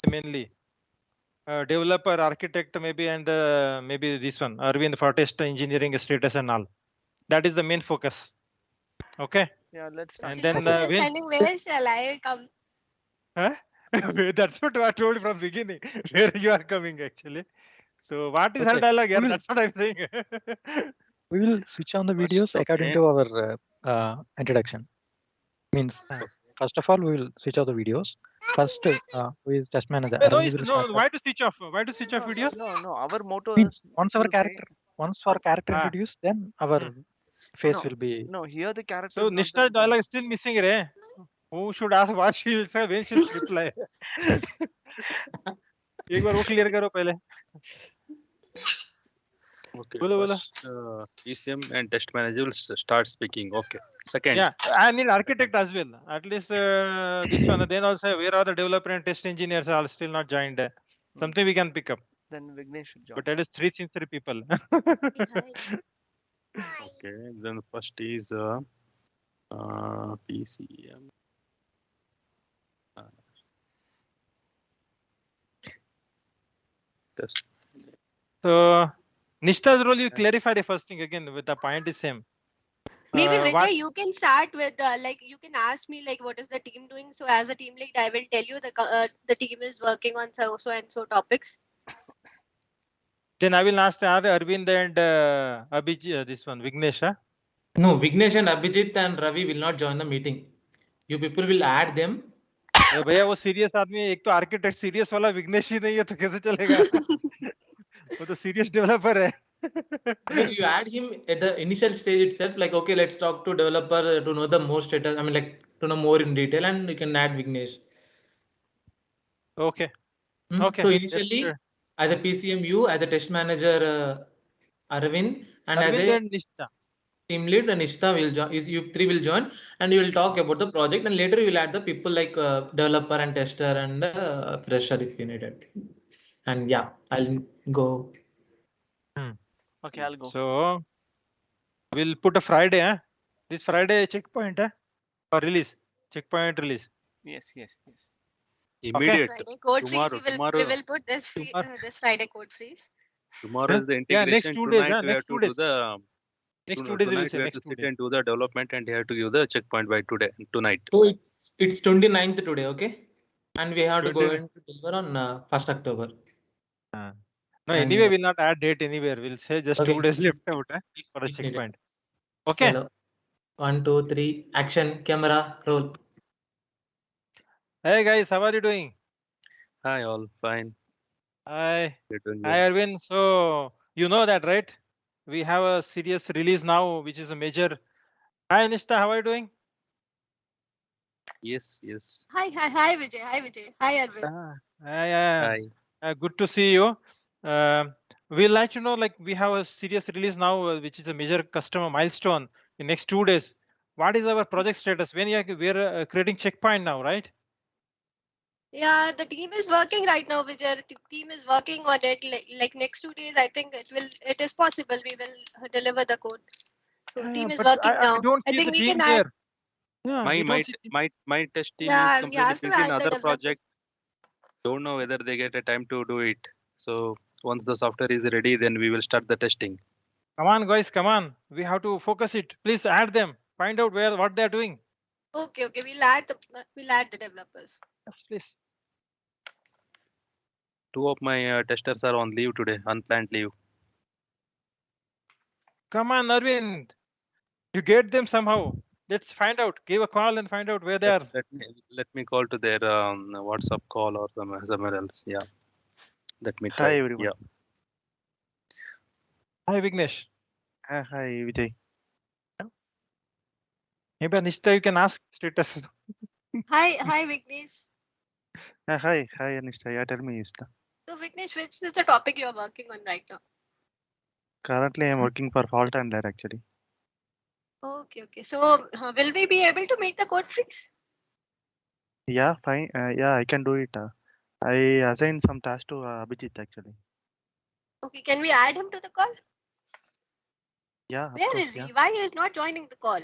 mainly. Developer, architect, maybe, and maybe this one, Arvind for test engineering status and all. That is the main focus. Okay. Yeah, let's start. And Syllabus then understanding, where shall I come? huh? That's what I told from beginning. Where you are coming actually. So what is her Okay, dialogue here? we will- That's what I'm saying. We will switch on the videos according to our introduction. Means first of all, we will switch off the videos. First, we will test manager. No, Arvind will start. why to switch off? Why to switch off video? No. Our motto Means is once our to say character, once our character Ah. introduced, then our face will be. no. Here the character. So is not Nishta's the dialogue is still missing, re? Who should ask what she will say when she will reply? एक बार वो clear करो पहले. Okay. बोलो बोलो. First, PCM and test manager will start speaking. Okay. Second. Yeah, I need architect as well. At least this one. Then also, where are the developer and test engineers are still not joined? Something we can pick up. Then Vignesh should join. But that is three people. Okay. Then first is PCM. Test. So Nishta's role, you clarify the first thing again. With the point is same. Maybe Vijay, what- you can start with like you can ask me like what is the team doing. So as a team lead, I will tell you the team is working on so and so topics. Then I will ask Arvind and Abhijit, this one, Vignesh. Huh? No, Vignesh and Abhijit and Ravi will not join the meeting. You people will add them. अरे भैया वो serious आदमी है, एक तो architect serious वाला विघ्नेश ही नहीं है तो कैसे चलेगा? वो तो सीरियस डेवलपर है. I mean, you add him at the initial stage itself, like, okay, let's talk to developer to know the more status. I mean, like, to know more in detail, and you can add Vignesh. Okay. Okay. So initially, as a PCM, you, as a test manager, Arvind, and Arvind as a and Nishta. team lead, Nishta will join. You three will join, and you will talk about the project, and later you will add the people like developer and tester and fresher if you need it. And yeah, I'll go. Okay, I'll go. So we'll put a Friday, huh? This Friday checkpoint, huh? Or release. Checkpoint release. Yes. Immediate. Friday code freeze. Tomorrow. We will put this this Friday code freeze. Tomorrow is the Yeah, integration. next 2 days. Tonight we Next have 2 to do days. the. Next 2 days. Tonight we have to sit and do the development, and you have to give the checkpoint by tonight. So it's 29th today, okay? And we have to go and deliver on 1st October. No, anyway, we'll not add date anywhere. We'll say just Okay. 2 days left out for a If needed. checkpoint. Okay. Chalo. 1, 2, 3, action, camera, roll. Hey guys, how are you doing? Hi, all fine. Hi. You're doing Hi well. Arvind. So you know that, right? We have a serious release now, which is a major. Hi Nishta, how are you doing? Yes. Hi Vijay. Hi Arvind. Hi. Good to see you. We'll let you know, like we have a serious release now, which is a major customer milestone in next 2 days. What is our project status? We're creating checkpoint now, right? Yeah, the team is working right now, Vijay. The team is working on it. Like next 2 days, I think it is possible we will deliver the code. So team is but working now. I don't see think the we team can add. here. Yeah, we don't see team. My test team Yeah, is we have completely to busy add in the other developers. projects. Don't know whether they get a time to do it. So once the software is ready, then we will start the testing. Come on, guys, come on. We have to focus it. Please add them. Find out what they're doing. Okay. We'll add the developers. Yes, please. 2 of my testers are on leave today, unplanned leave. Come on, Arvind. You get them somehow. Let's find out. Give a call and find out where they are. Let me call to their WhatsApp call or somewhere else. Yeah. Let me try. Hi, everyone. Yeah. Hi, Vignesh. Hi, Vijay. Maybe Nishta, you can ask status. Hi Vignesh. Hi, Anisha. Yeah, tell me, Ishta. So Vignesh, which is the topic you are working on right now? Currently, I'm working for Fault Handler actually. Okay. So will we be able to meet the code freeze? Yeah, fine. Yeah, I can do it. I assigned some tasks to Abhijit actually. Okay, can we add him to the call? Yeah. of Where course, is he? yeah. Why he is not joining the call?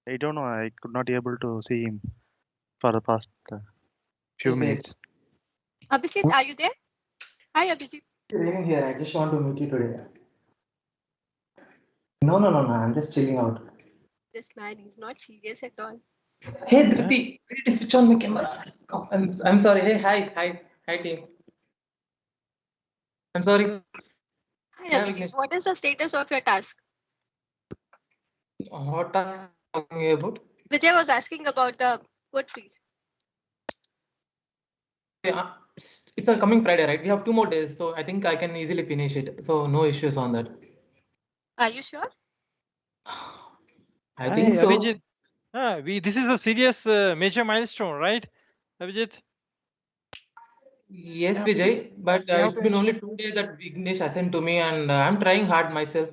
I don't know. I could not able to see him for the past few Okay. minutes. Abhijit, are you there? Hi, Abhijit. Raining here. I just want to meet you today. No. I'm just chilling out. This man is not serious at all. Hey, Dhriti, switch on my camera. Oh, I'm sorry. Hey, hi, team. I'm sorry. Hi, Yeah, Abhijit. Vignesh. What is the status of your task? What task are you talking about? Vijay was asking about the code freeze. Yeah, it's a coming Friday, right? We have 2 more days, so I think I can easily finish it. So no issues on that. Are you sure? I think so. Abhijit, this is a serious major milestone, right, Abhijit? Yes, Yeah, Vijay, but we have it's to been only 2 days that Vignesh assigned to me, and I'm trying hard myself.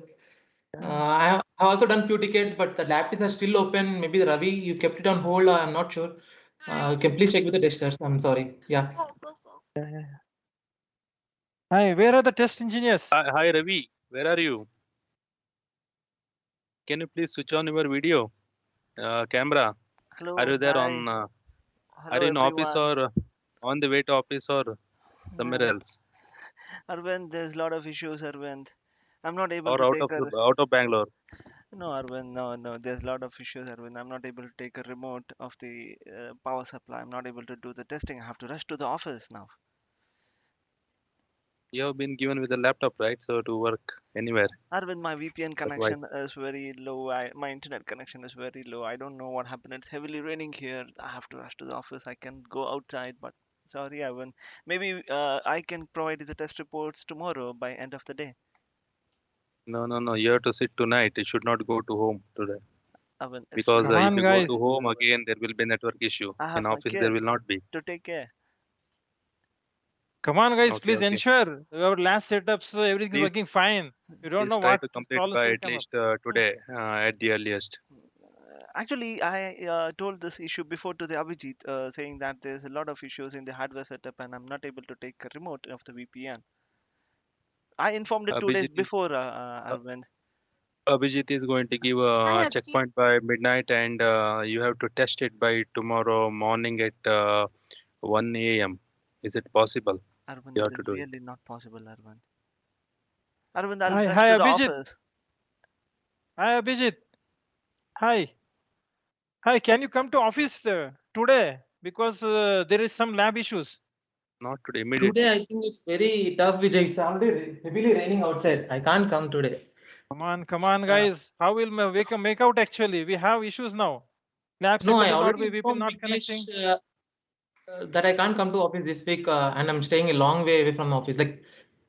I have also done few tickets, but the lab tests are still open. Maybe Ravi, you kept it on hold. I'm not sure. You can please check with the testers. I'm sorry. Yeah. Go. Hi, where are the test engineers? Hi Ravi, where are you? Can you please switch on your video camera? Hello, Are you there hi. on? Hello, Are you in office everyone. or on the way to office or somewhere else? Arvind, there's a lot of issues, Arvind. I'm not able Or to out take out of Bangalore? no, Arvind, no. There's a lot of issues, Arvind. I'm not able to take a remote of the power supply. I'm not able to do the testing. I have to rush to the office now. You have been given with a laptop, right? So to work anywhere. Arvind, my VPN That's why. connection is very low. My internet connection is very low. I don't know what happened. It's heavily raining here. I have to rush to the office. I can go outside, but sorry, Arvind. Maybe I can provide you the test reports tomorrow by end of the day. No. You have to sit tonight. You should not go to home today. Arvind, it's Because Come if on, you go guys. to home again, there will be network issue. I In have my office, there kid will not be. to take care. Come on, guys. Okay, Please ensure our last setups, everything is Please, working fine. You don't please know try what to complete problems by will at come up. least today at the earliest. Actually, I told this issue before to the Abhijit, saying that there's a lot of issues in the hardware setup and I'm not able to take a remote of the VPN. I informed it 2 days Abhijit is, before, uh, Arvind. Abhijit is going to give Hi, a Abhijit. checkpoint by midnight, and you have to test it by tomorrow morning at 1 a.m. Is it possible? Arvind, You it have to is do it. really not possible, Arvind. Arvind, I'll Hi, rush hi, to the Abhijit. office. Hi, Abhijit. Hi. Hi, can you come to office today? Because there is some lab issues. Not today, immediately. Today, I think it's very tough, Vijay. It's already heavily raining outside. I can't come today. Come on, guys. How will make out actually? We have issues now. Lab No, setup I will not already be, we will informed not Vignesh connecting. that I can't come to office this week, and I'm staying a long way away from office. Like,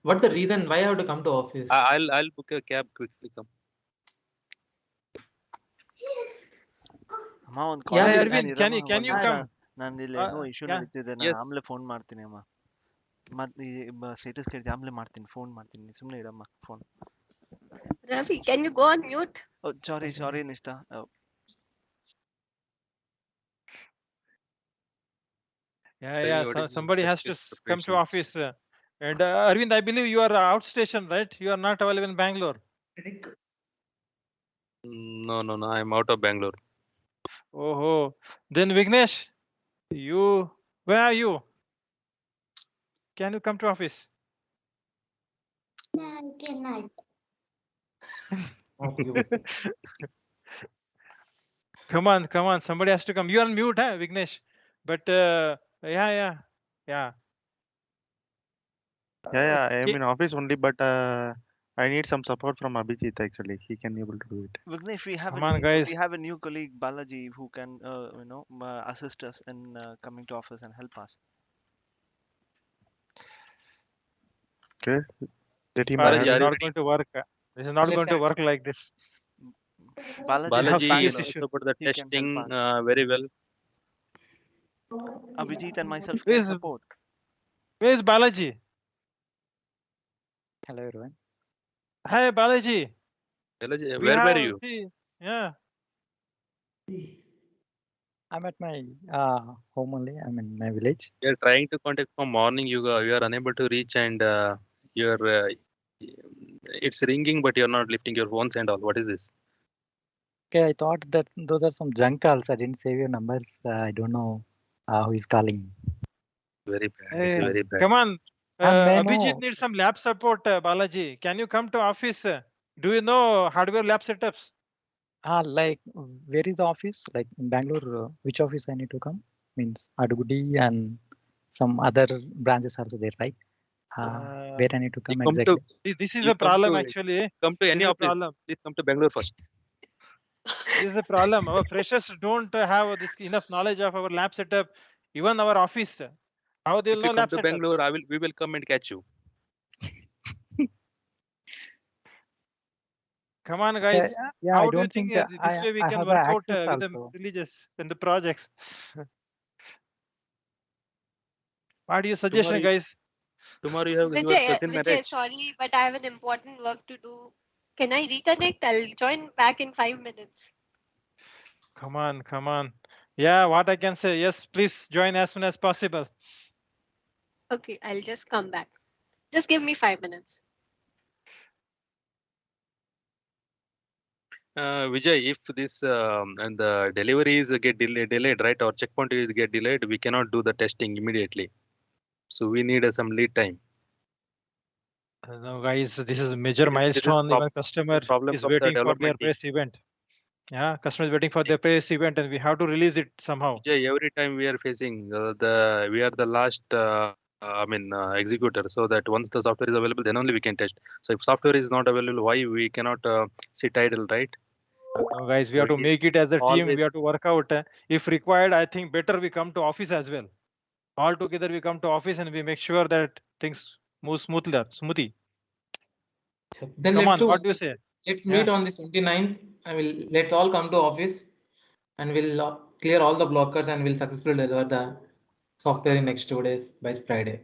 what's the reason why I have to come to office? I'll book a cab quickly. Come. ಅಮ್ಮ ಒಂದು Yeah, call Hi, Vijay. Arvind, ಇರಮ್ಮ can ಒಂದು you ನಿಮಿಷ come? ನಾನು ಇಲ್ಲಿ ಏನೋ issue Yeah. ನಡೀತಿದೆ ನಾನು Yes. ಆಮೇಲೆ ಫೋನ್ ಮಾಡ್ತೀನಿ ಅಮ್ಮ ಮತ್ತೆ ಸ್ಟೇಟಸ್ ಕೇಳಿದೆ ಆಮೇಲೆ ಮಾಡ್ತೀನಿ ಫೋನ್ ಮಾಡ್ತೀನಿ ಸುಮ್ಮನೆ ಇರಮ್ಮ phone Ravi, can you go on mute? Sorry Nishtha Yeah. What is Somebody the has to test come to preparations? office. And Arvind, I believe you are outstation, right? You are not available in Bangalore. No. I'm out of Bangalore. Oh. Then Vignesh, where are you? Can you come to office? Come on. Somebody has to come. You are on mute, huh, Vignesh? But yeah. Yeah, I am Okay. in office only, but I need some support from Abhijit actually. He can able to do it. Vignesh, Come on, guys. we have a new colleague Balaji who can assist us in coming to office and help us. Okay, let him Balaji, This add is are you it. not going to work. This is not Let's going to add. work like this. Balaji We is have in Balaji serious Bangalore. knows issue. about the He can testing help us. very well. Abhijit and myself Where can is, support. where is Balaji? Hello, everyone. Hi, Balaji. Balaji, We where were have, you? see, yeah. I'm at my home only. I'm in my village. You're trying to contact from morning. You are unable to reach, and you're it's ringing, but you're not lifting your phones and all. What is this? Okay, I thought that those are some junk calls. I didn't save your numbers. I don't know who is calling. Very bad. It's Hey, very bad. come on. And may I Abhijit know, needs some lab support, Balaji. Can you come to office? Do you know hardware lab setups? like, where is the office? Like in Bangalore, which office I need to come? Means Adugudi and some other branches also there, right? Uh, Where I need to You come come to exactly? This is you a come problem to actually. come to This any is a office. problem. Please come to Bangalore first. This is a problem. Our freshers don't have this enough knowledge of our lab setup, even our office. How they'll If know you come lab to setups? Bangalore, we will come and catch you. Come on, guys. Yeah, How I do you don't think think this way we I can have work the out access with the also. releases and the projects? What do you Tomorrow, suggestion, guys? tomorrow you have your Vijay, cousin Vijay, marriage. sorry, but I have an important work to do. Can I reconnect? I'll join back in 5 minutes. Come on, come on. Yeah, what I can say. Yes, please join as soon as possible. Okay, I'll just come back. Just give me 5 minutes. Vijay, if this and the deliveries get delayed, right, or checkpoint is get delayed, we cannot do the testing immediately. So we need some lead time. No, guys, this is a major This is milestone. Even customer problem is from the waiting for their development team. press event. Yeah, customer is waiting for their press event, and we have to release it somehow. Vijay, every time we are facing we are the last executor, so that once the software is available, then only we can test. So if software is not available, why we cannot sit idle, right? No, guys, we So have to it is make it as a team. always We have to work out. If required, I think better we come to office as well. All together, we come to office and we make sure that things move smoothly. Then Come on, what do you say? let's Yeah. meet on the 29th. Let's all come to office and we'll clear all the blockers and we'll successfully deliver the software in next 2 days by Friday.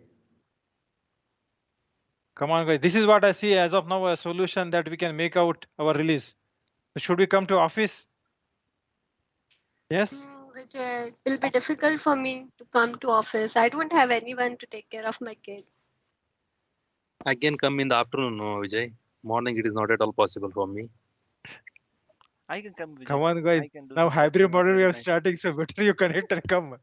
Come on, guys. This is what I see as of now, a solution that we can make out our release. Should we come to office? Yes. Vijay, it will be difficult for me to come to office. I don't have anyone to take care of my kid. again come in the afternoon, no, Vijay. Morning it is not at all possible for me. I can come, Vijay. Come on, guys. I can do Now some hybrid testing model we very are nicely. starting, so better you connect and come.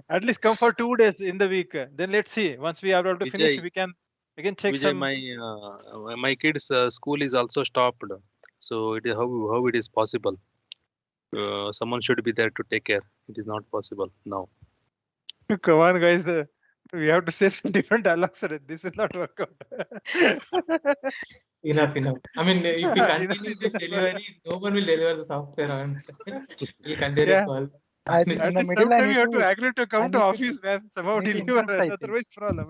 At least come for 2 days in the week. Then let's see. Once we are able to finish, Vijay, we can again check Vijay, some. my kids' school is also stopped. So it is how it is possible. Someone should be there to take care. It is not possible now. Come on, guys. We have to say some different dialogues. This will not work out. Enough. I mean, if we Enough, continue this enough. delivery, no one will deliver the software on. We'll continue Yeah. call. I think At in the least middle I sometime need you have to to agree to come to office, man. Somehow need to deliver. interrupt, I think. Otherwise, problem.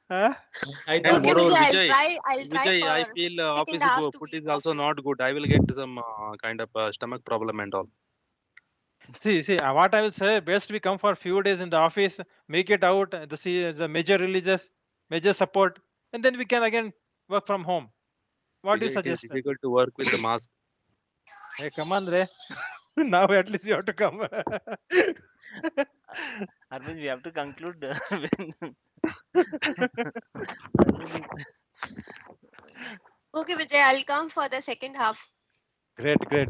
Huh? I And thought Okay, moreover, Vijay, Vijay, I'll try Vijay, I for feel second office half to food be is in also office. not good. I will get some kind of stomach problem and all. See, what I will say, best we come for few days in the office, make it out, the major releases, major support, and then we can again work from home. What do you Vijay, it is suggest? difficult to work with the mask. Hey, come on, Ray. Now at least you have to come. Arvind, we have to conclude. Okay, Vijay, I'll come for the second half. Great, great.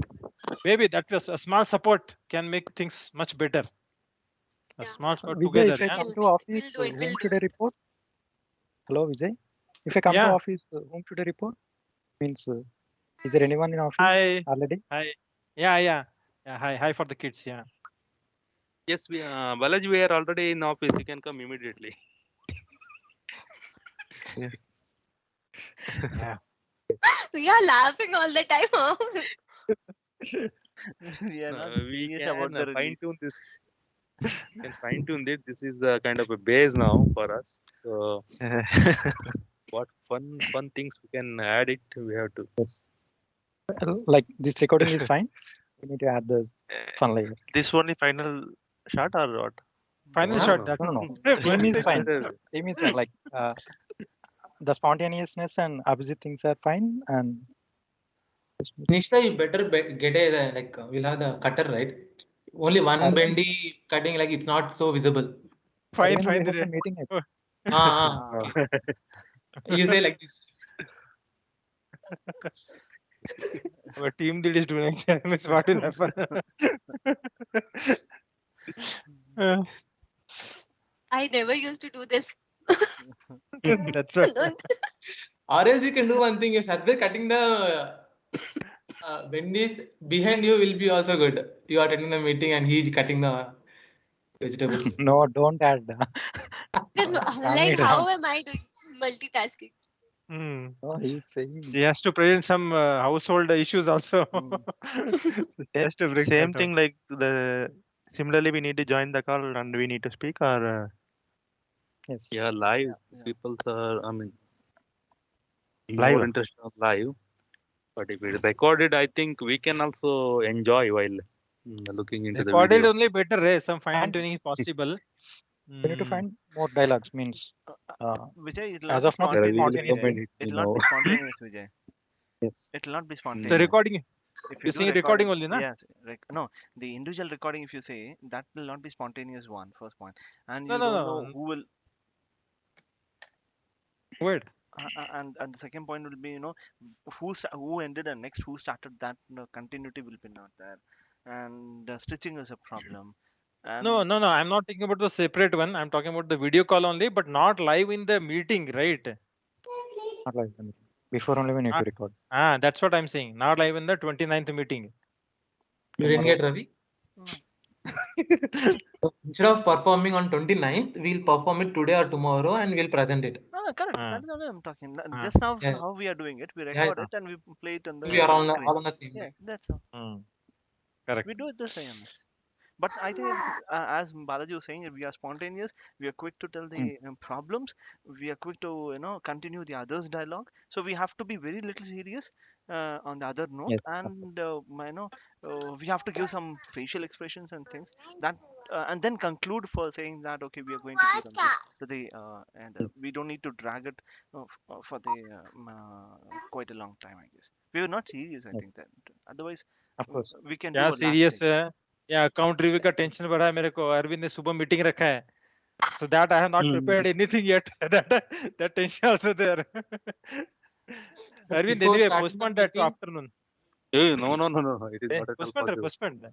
Maybe that was a small support can make things much better. A Yeah. small support Vijay, together. if I Yeah. come to We'll office, do it. whom We'll should do I it. report? Hello, Vijay. If I come to Yeah. office, whom should I report? Means, is there anyone in office Hi. already? Hi. Yeah. Hi for the kids. Yeah. Yes, Balaji, we are already in office. You can come immediately. Yeah. We are laughing all the time. Huh? We are not We serious can about the fine release. tune this. We can fine tune it. This is the kind of a base now for us. So what fun things we can add it. We have to. Like this recording is fine. We need to add the fun layer. This only final shot or what? Final No, shot. no. That No. What Theme do you is think? fine. Consider- Theme is fine. Like the spontaneousness and Abhijit things are fine. And Nishta, you better get we'll have the cutter, right? Only one Arvind, bendy cutting, like it's not so visible. Fine, Arvind, we fine. have Ray. some meeting. Oh, Okay. You say like this. Our team lead is doing. Miss, what will happen? Uh, I never used to do this. That's right. Or else you can do one thing. If Sadhvir cutting the Wendy's behind you will be also good. You are attending the meeting and he is cutting the vegetables. No, don't add. Then, Calm like, me down. how am I doing multitasking? Hmm. No, he's saying. He has to present some household issues also. Just to bring Same that thing out. like the similarly we need to join the call and we need to speak or Yes. Yeah, live. Yeah. People are, I mean, Live. more interested on live. But if it is recorded, I think we can also enjoy while looking into the Recorded video. only better, eh? Some fine And tuning is possible. we need to Mm. find more dialogues. Means Vijay, it'll as not of be now, There are spontaneous. even spontaneous. Vijay. comments, It'll not be spontaneous, Vijay. Yes. It'll not be The spontaneous. recording, If you you're do saying recording only, na? yes, no, the individual recording, if you say, that will not be spontaneous one, first point. And No, you no, don't no. know who will, Wait. and the second point will be, who ended and next who started that, continuity will be not there. And stitching is a problem. And No, no, no. I'm not talking about the separate one. I'm talking about the video call only, but not live in the meeting, right? Not like that. Before only we need to record. That's what I'm saying. Not live in the 29th meeting. You didn't get Ravi? So instead of performing on 29th, we'll perform it today or tomorrow and we'll present it. no, correct. Ah. That is what I'm talking. Ah. Just now, Yeah. how we are doing it, we Yeah, record yeah. it and we play it on the We are all screen. on the same. Yeah, that's all. Correct. We do it this way only. But I think, as Balaji was saying, we are spontaneous. We are quick to tell the problems. We are quick to continue the others' dialogue. So we have to be very little serious on the other note, Yes. and we have to give some facial expressions and things that, and then conclude for saying that okay, we are going to do something to the and we don't need to drag it for the quite a long time. I guess we were not serious. I Yes. think that otherwise Of course. we can क्या do a serious laugh है या account review का tension बढ़ा है मेरे को अरविंद ने सुबह मीटिंग रखा है so that I have not prepared anything yet that tension also there Arvind Before anyway starting the postpone that to meeting- afternoon Hey, no. It is not at all postpone possible. postponed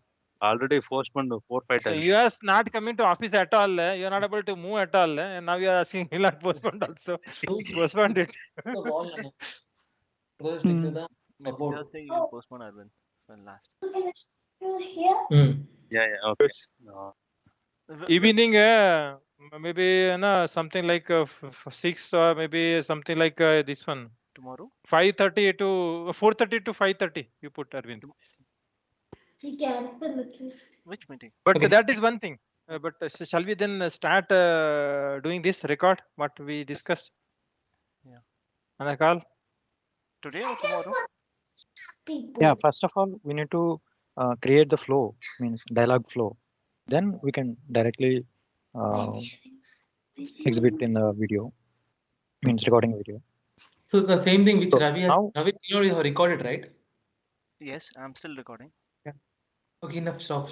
Already postponed 4-5 so times. you are not coming to office at all you are not able to move at all and now you are asking me not postponed also postponed it The wall, Nana. Go stick to the Maybe cupboard. Thursday you can postpone Arvind for last. Yeah, okay. evening maybe something like 6 or maybe something like this one Tomorrow? 5:30 to 4:30 to 5:30 you put Arvind Which meeting? but Okay. that is one thing but shall we then start doing this record what we discussed Yeah. on a call Today or tomorrow? Yeah. First of all, we need to create the flow. Means dialogue flow. Then we can directly exhibit in the video. Means recording video. So the same thing which So Ravi has. now- Ravi, you have recorded, right? Yes, I'm still recording. Okay, enough. Stop.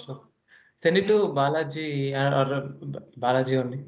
Send it to Balaji or Balaji only.